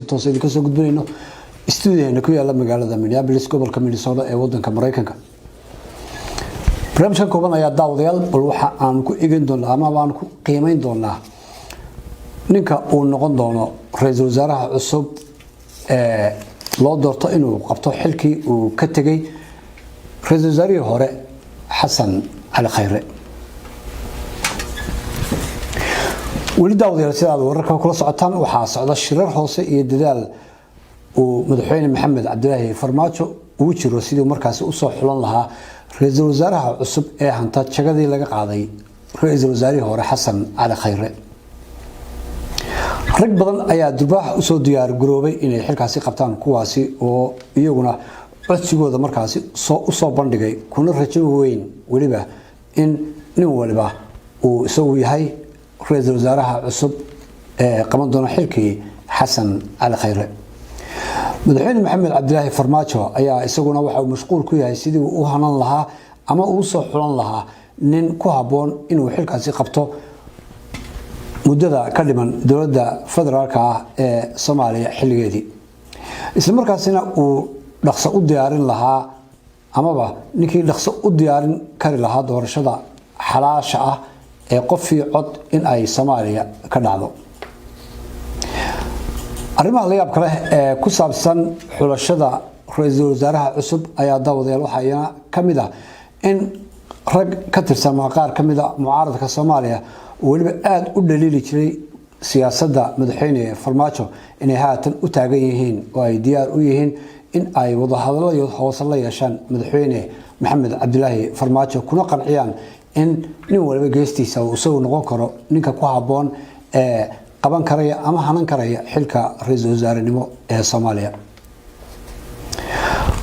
toos idinka soo gudbinayno studio-na ku yaala magaalada Minneapolis gobolka Minnesota ee wadanka Mareykanka. barnaamijkan kooban ayaa daawadayaal bal waxa aan ku eegin doonaa ama aan ku qiimeyn doonaa ninka uu noqon doono ra'iisul wasaaraha cusub ee loo doorto inuu qabto xilkii uu ka tagay ra'iisul wasaarihii hore Xasan Cali Khayre. weli daawadayaal sida aad wararka kula socotaan waxaa socda shirar hoose iyo dadaal uu madaxweyne Maxamed Cabdilaahi Farmaajo uu jiro sidii markaas u soo xulan lahaa ra'iisul wasaaraha cusub ee hanta jagadii laga qaaday ra'iisul wasaarihii hore Xasan Cali Khayre. rag badan ayaa durbaax u soo diyaar garoobay inay xilkaasi qabtaan kuwaasi oo iyaguna codsigooda markaasi u soo bandhigay kuna rajo weyn waliba in nin waliba uu isagu yahay ra'iisul wasaaraha cusub ee qaban doona xilkii Xasan Cali Khayre. madaxweyne Maxamed Cabdilaahi Farmaajo ayaa isaguna waxa uu mashquul ku yahay sidii uu hanan lahaa ama uu soo xulan lahaa nin ku haboon inuu xilkaasi qabto muddada ka dhiman dowladda federaalka ah ee Soomaaliya xilligeedii. isla markaasina uu dhaqso u diyaarin lahaa amaba ninkii dhaqso u diyaarin kari lahaa doorashada xalaasha ah ee qofkii cod in ay Soomaaliya ka dhacdo. arrimaha la yaab kale ee ku saabsan xulashada ra'iisul wasaaraha cusub ayaa daawadayaal waxaa kamid ah in rag ka tirsan qaar kamid ah mucaaradka Soomaaliya waliba aad u dhaliili jiray siyaasadda madaxweyne Farmaajo inay haatan u taagan yihiin oo ay diyaar u yihiin in ay wada hadallo hoos la yeeshaan madaxweyne Maxamed Cabdilaahi Farmaajo kuna qanciyaan in nin waliba geestiisa uu soo noqon karo ninka ku haboon ee qaban karaya ama hanan karaya xilka ra'iisul wasaarenimo ee Soomaaliya.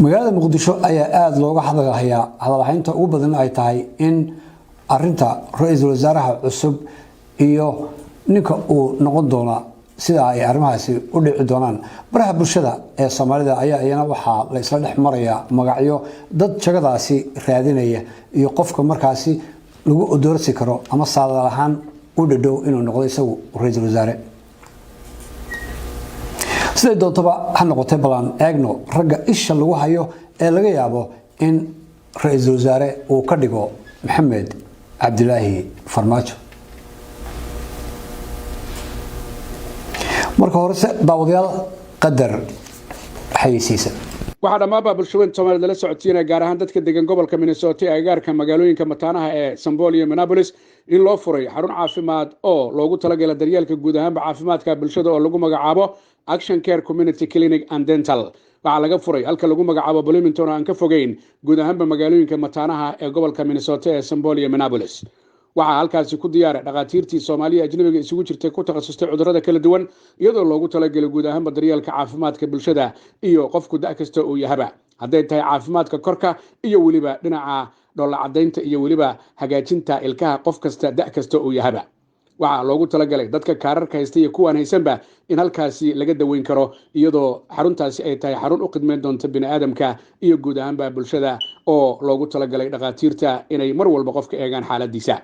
magaalada Muqdisho ayaa aad looga hadlayaa hadalhaynta ugu badan ay tahay in arinta ra'iisul wasaaraha cusub iyo ninka uu noqon doona sida ay arrimahaasi u dhici doonaan. baraha bulshada ee Soomaalida ayaa iyana waxa la isla dhex maraya magacyo dad jagadaasi raadinaya iyo qofka markaasi lagu doorsi karo ama saadaal ahaan u dhadhow inuu noqdo isagu ra'iisul wasaare. sidoo doontaba ha noqotay balan eegno ragga isha lagu hayo ee laga yaabo in ra'iisul wasaare uu ka dhigo Maxamed Cabdilaahi Farmaajo. marka hore daawadayaal qadar xayisiisa waxaa dhammaanba bulshooyinka Soomaalida la socodsiinaya gaar ahaan dadka degan gobolka Minnesota ee agagaarka magaalooyinka mataanaha ee St. Paul iyo Minneapolis in loo furay xarun caafimaad oo loogu talagalay daryeelka guud ahaan caafimaadka bulshada oo lagu magacaabo Action Care Community Clinic and Dental. waxaa laga furay halka lagu magacaabo Bloomington oo aan ka fogeyn guud ahaan magaalooyinka mataanaha ee gobolka Minnesota ee St. Paul iyo Minneapolis. waxaa halkaasi ku diyaaray dhaqaatiirtii Soomaaliya ajnabiga isugu jirtay ku takhasustay cudurrada kala duwan iyadoo loogu talagalay guud ahaan daryeelka caafimaadka bulshada iyo qofku da' kasta oo yahaba haday tahay caafimaadka korka iyo waliba dhinaca dhoolla cadaynta iyo waliba hagaajinta ilkaha qof kasta da' kasta oo yahaba. waxaa loogu talagalay dadka kaararka haysta iyo kuwaan haysanba in halkaasi laga daweyn karo iyadoo xaruntaasi ay tahay xarun u khidmeyn doonta bini'aadamka iyo guud ahaan bulshada oo loogu talagalay dhaqaatiirta inay mar walba qofka eegaan xaaladiisa.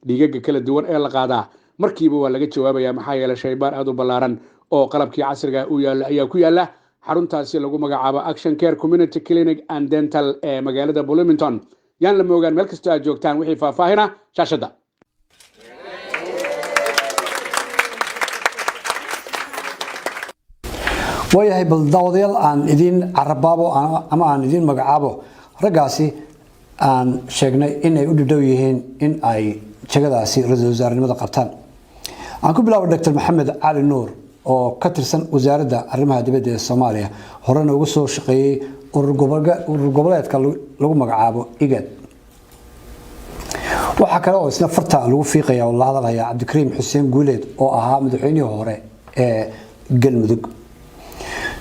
dhiigaga kala duwan ee la qaadaa markiiba waa laga jawaabayaa maxaa yeelay shaybaar aad u ballaaran oo qalabkii casriga u yaala ayaa ku yaala xaruntaasi lagu magacaabo Action Care Community Clinic and Dental ee magaalada Bloomington. yaan la moogaan meel kasta aad joogtaan wixii faahfaahina shaashada. waayahay bal daawadayaal aan idin carabaabo ama aan idin magacaabo raggaasi aan sheegnay in ay u dhadhow yihiin in ay jagadaasi ra'iisul wasaarenimada qabtaan. aan ku bilaabo Dr. Maxamed Cali Nuur oo ka tirsan wasaaradda arrimaha dibadda ee Soomaaliya horena uga soo shaqeeyay urur goboleedka lagu magacaabo IGAD. waxa kale oo isna farta lagu fiiqaya oo la hadalaya Cabdikariim Xuseen Guuleed oo ahaa madaxweynihii hore ee Galmudug.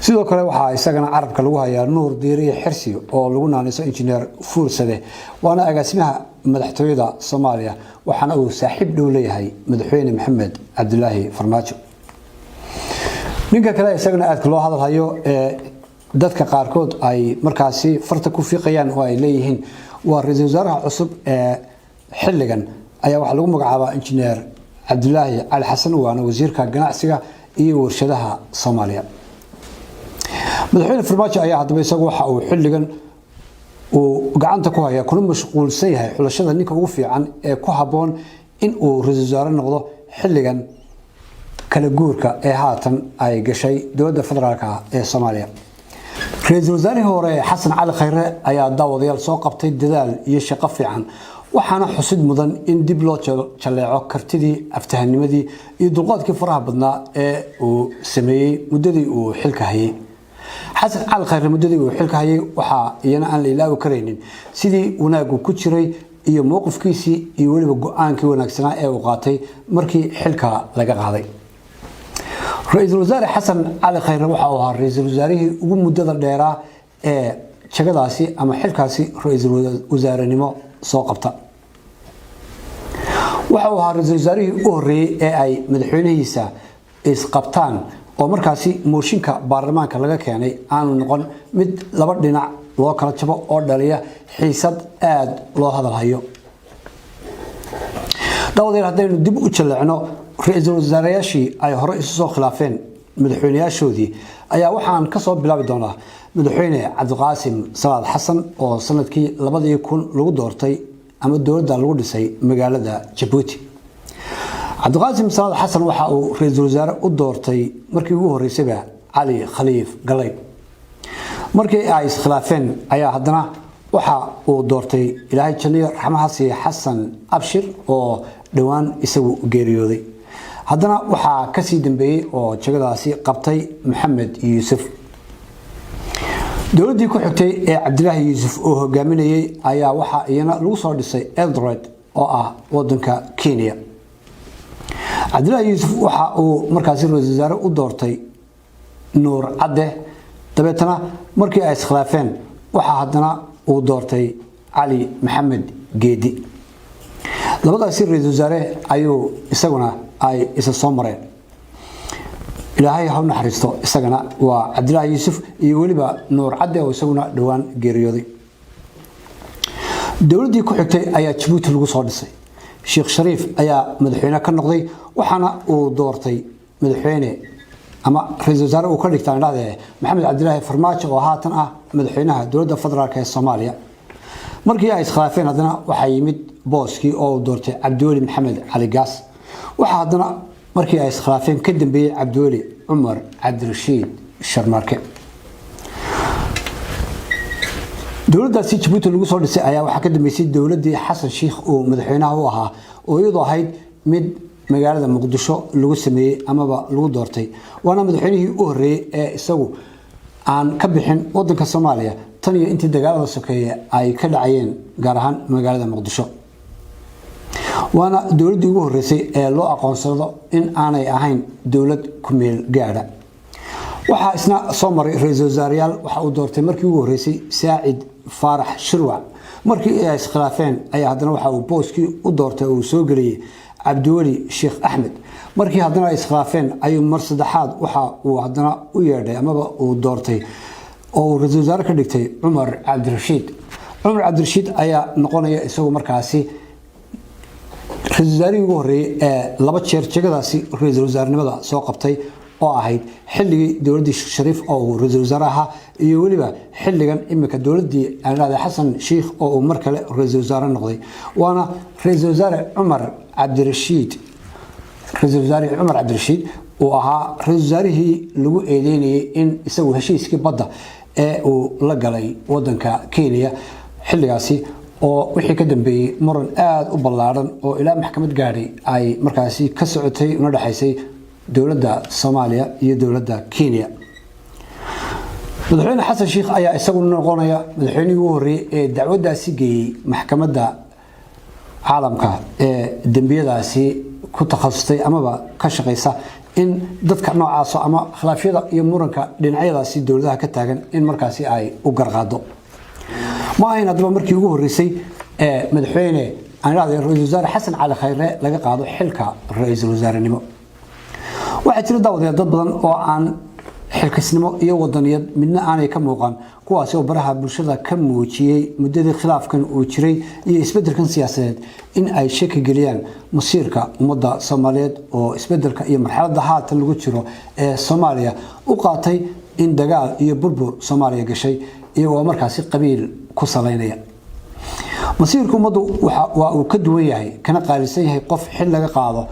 sidoo kale waxa isagana carabka lagu hayaa Nuur Diiriye Xirsi oo lagu naaniso injineer Fuursade waana agaasimaha madaxtooyada Soomaaliya waxaana uu saaxiib dhow leeyahay madaxweyne Maxamed Cabdilaahi Farmaajo. ninka kale isagana aad loo hadalhayo dadka qaarkood ay markaasi farta ku fiiqayaan oo ay leeyihiin waa ra'iisul wasaaraha cusub ee xilligan ayaa waxa lagu magacaabaa injineer Cabdilaahi Cali Xasan waana wasiirka ganacsiga iyo warshadaha Soomaaliya. madaxweyne farmaajo ayaa haddaba isagu waxa uu xilligan uu gacanta ku haya kuna mashquulsan yahay xulashada ninka ugu fiican ee ku habboon in uu ra'iisul wasaare noqdo xilligan kala guurka ee haatan ay gashay dowladda federaalka ee Soomaaliya. ra'iisul wasaarihii hore Xasan Cali Khayre ayaa daawadayaal soo qabtay dadaal iyo shaqo fiican, waxaana xusid mudan in dib loo jaleeco kartidii, aftahanimadii iyo dulqaadkii faraha badnaa ee uu sameeyay muddadii uu xilka hayay. Xasan Cali Khayre muddadii uu xilka hayay waxa iyana aan la ilaawi kareynin sidii wanaagu ku jiray iyo mowqifkiisii iyo waliba go'aankii wanaagsanaa ee uu qaatay markii xilka laga qaaday. ra'iisul wasaare Xasan Cali Khayre waxa uu ahaa ra'iisul wasaarihii ugu muddada dheeraa ee jagadaasi ama xilkaasi ra'iisul wasaarenimo soo qabta. waxa uu ahaa ra'iisul wasaarihii u horeeyay ee ay madaxweynahiisa isqabtaan oo markaasi mooshinka baarlamaanka laga keenay aanu noqon mid laba dhinac loo kala jabo oo dhaliya xiisad aad loo hadal hayo. dawladda haddaynu dib u jaleecno ra'iisul wasaareyaashii ay hore isu soo khilaafeen madaxweynayaashoodii ayaa waxaan ka soo bilaabi doonaa madaxweyne Cabdiqaasim Salaad Xasan oo sanadkii 2000 lagu doortay ama dowladda lagu dhisay magaalada Djibouti. Cabdiqaasim Salaad Xasan waxa uu ra'iisul wasaare u doortay markii ugu horeysay Cali Khaliif Galay. markii ay iskhilaafeen ayaa haddana waxa uu doortay Ilaahay Jannada Raxmahaasi Xasan Abshir oo dhawaan isagu geeriyooday. haddana waxaa ka sii dambeeyay oo jagadaasi qabtay Maxamed Yuusuf. dowladdii ku xigtay ee Cabdilaahi Yuusuf oo hogaaminayay ayaa waxa iyana lagu soo dhisay Eldoret oo ah wadanka Kenya. Cabdilaahi Yuusuf waxa uu markaasi ra'iisul wasaare u doortay Nuur Cadde, dabeetana markii ay iskhilaafeen waxa haddana uu doortay Cali Maxamed Geedi. labadaasi ra'iisul wasaare ayuu isaguna ay isa soo mareen. ilaahay ha u naxariisto isagana waa Cabdilaahi Yuusuf iyo waliba Nuur Cadde oo isaguna dhawaan geeriyooday. dowladdii ku xigtay ayaa Djibouti lagu soo dhisay. Sheekh Shariif ayaa madaxweyne ka noqday waxaana uu doortay madaxweyne ama ra'iisul wasaare uu ka dhigtay Maxamed Cabdilaahi Farmaajo oo haatan ah madaxweynaha dowladda federaalka ee Soomaaliya. markii ay iskhilaafeen haddana waxa yimid booskii oo uu doortay Cabdiweli Maxamed Cali Gaas. waxa haddana markii ay iskhilaafeen ka dambeeyay Cabdiweli Cumar Cabdirashiid Sharmarke. dowladdaasi Djibouti lagu soo dhisay ayaa waxa ka dambeysay dowladdii Xasan Sheikh oo madaxweynaha u ahaa oo iyadoo ahayd mid magaalada Muqdisho lagu sameeyay amaba lagu doortay, waana madaxweynihii u horeeyay ee isagu aan ka bixin wadanka Soomaaliya tan iyo intii dagaalada sokeeye ay ka dhacayeen gaar ahaan magaalada Muqdisho. waana dowladdii ugu horeysay ee loo aqoonsado in aanay ahayn dowlad ku meel gaadha. waxa isna soo maray ra'iisul wasaareyaal waxa uu doortay markii ugu horeysay Saacid Faarax Shirwac. markii ay iskhilaafeen ayaa haddana waxa uu booskii u doortay oo soo galiyay Cabdiweli Sheekh Axmed. markii haddana ay iskhilaafeen ayuu mar saddexaad waxa uu haddana u yeedhay amaba uu doortay oo ra'iisul wasaare ka dhigtay Cumar Cabdirashiid. Cumar Cabdirashiid ayaa noqonaya isagu markaasi ra'iisul wasaarihii ugu horeeyay ee laba jeer jagadaasi ra'iisul wasaarenimada soo qabtay oo ahayd xilligii dowladdii Sheekh Shariif oo ra'iisul wasaare ahaa iyo waliba xilligan imika dowladdii Xasan Sheikh oo mar kale ra'iisul wasaare noqday. waana ra'iisul wasaare Cumar Cabdirashiid oo ahaa ra'iisul wasaarihii lagu eedeynayay in isagu heshiiskii badda ee uu la galay wadanka Kenya xilligaasi oo wixii ka dambeeyay muran aad u ballaaran oo ilaa maxkamad gaadhay ay markaasi ka socotay una dhaxaysay dowladda Soomaaliya iyo dowladda Kenya. madaxweyne Xasan Sheikh ayaa isagu noqonaya madaxweynihii ugu horeeyay ee dacwadaasi geeyay maxkamadda caalamka ee dambiyadaasi ku takhasustay amaba ka shaqeysa in dadka noocaas ama khilaafyada iyo muranka dhinacyadaasi dowladaha ka taagan in markaasi ay u garqaado. ma ahayn haddaba markii ugu horeysay ee madaxweyne ra'iisul wasaare Xasan Cali Khayre laga qaado xilka ra'iisul wasaarenimo. waxaa jira dad badan oo aan xilkasnimo iyo wadaniyad midna aanay ka muuqan, kuwaas oo baraha bulshada ka muujiyay muddadii khilaafkan uu jiray iyo isbeddelkan siyaasadeed in ay shaki geliyaan masiirka ummadda Soomaaliyeed oo isbeddelka iyo marxaladda haatan lagu jiro ee Soomaaliya u qaatay in dagaal iyo burbur Soomaaliya gashay iyagoo markaasi qabiil ku saleynaya masiirka ummaddu waa uu ka duwan yahay kana qaalisan yahay qof xil laga qaado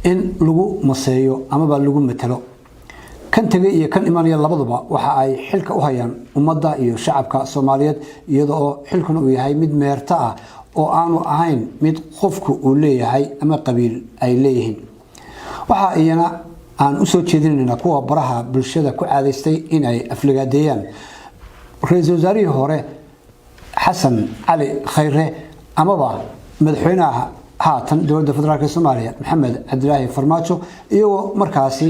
in lagu maseeyo ama lagu matalo kan tagay iyo kan imanaya labaduba waxa ay xilka u hayaan ummadda iyo shacabka Soomaaliyeed iyadoo xilkan uu yahay mid meerta ah oo aanu ahayn mid qofku uu leeyahay ama qabiil ay leeyihiin waxa iyana aan u soo jeedinayna kuwa baraha bulshada ku caadaystay in ay aflagaadeeyaan ra'iisul wasaarihii hore Xasan Cali Khayre amaba madaxweynaha haatan dowladda federaalka Soomaaliya Maxamed Cabdilaahi Farmaajo iyagoo markaasi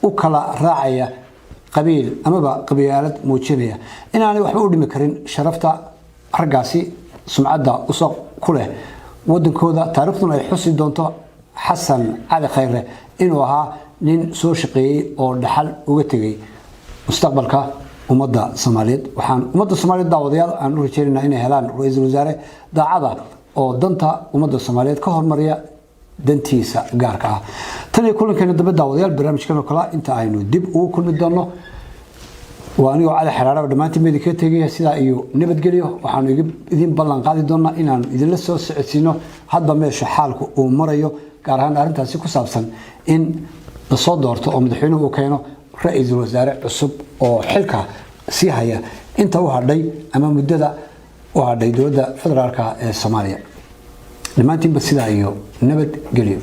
u kala raacaya qabiil amaba qabiilad muujinaya inaanay waxba u dhimi karin sharafta raggaasi sumcadda u soo ku leh wadankooda taariikhduna ay xusi doonto Xasan Cali Khayre inuu ahaa nin soo shaqeeyay oo dhaxal uga tagay mustaqbalka ummadda Soomaaliyeed waxaan ummadda Soomaaliyeed daawadayaal aan u rajaynaynaa inay helaan ra'iisul wasaare daacada oo danta ummadda Soomaaliyeed ka hormariya dantiisa gaarka ah tan iyo kulankeena daba daawadayaal barnaamijkan oo kala inta aynu dib ugu kulmi doono وأنا على حرارة دمانتي ميديكا تيجي سيدا إيو نبت قليو وحانو إذين بلان قادي دونا إنان إذن لسو سعسينو هادبا ميشو حالكو ومريو كارهان أرنتا سيكو سابسان إن الصدورتو أو مدحينو وكينو رئيس الوزراء عصب أو حلكا سيهايا إنتا وهاردي أما مددا وهاردي دولدا فدرالكا الصومالية دمانتي بس سيدا إيو نبت قليو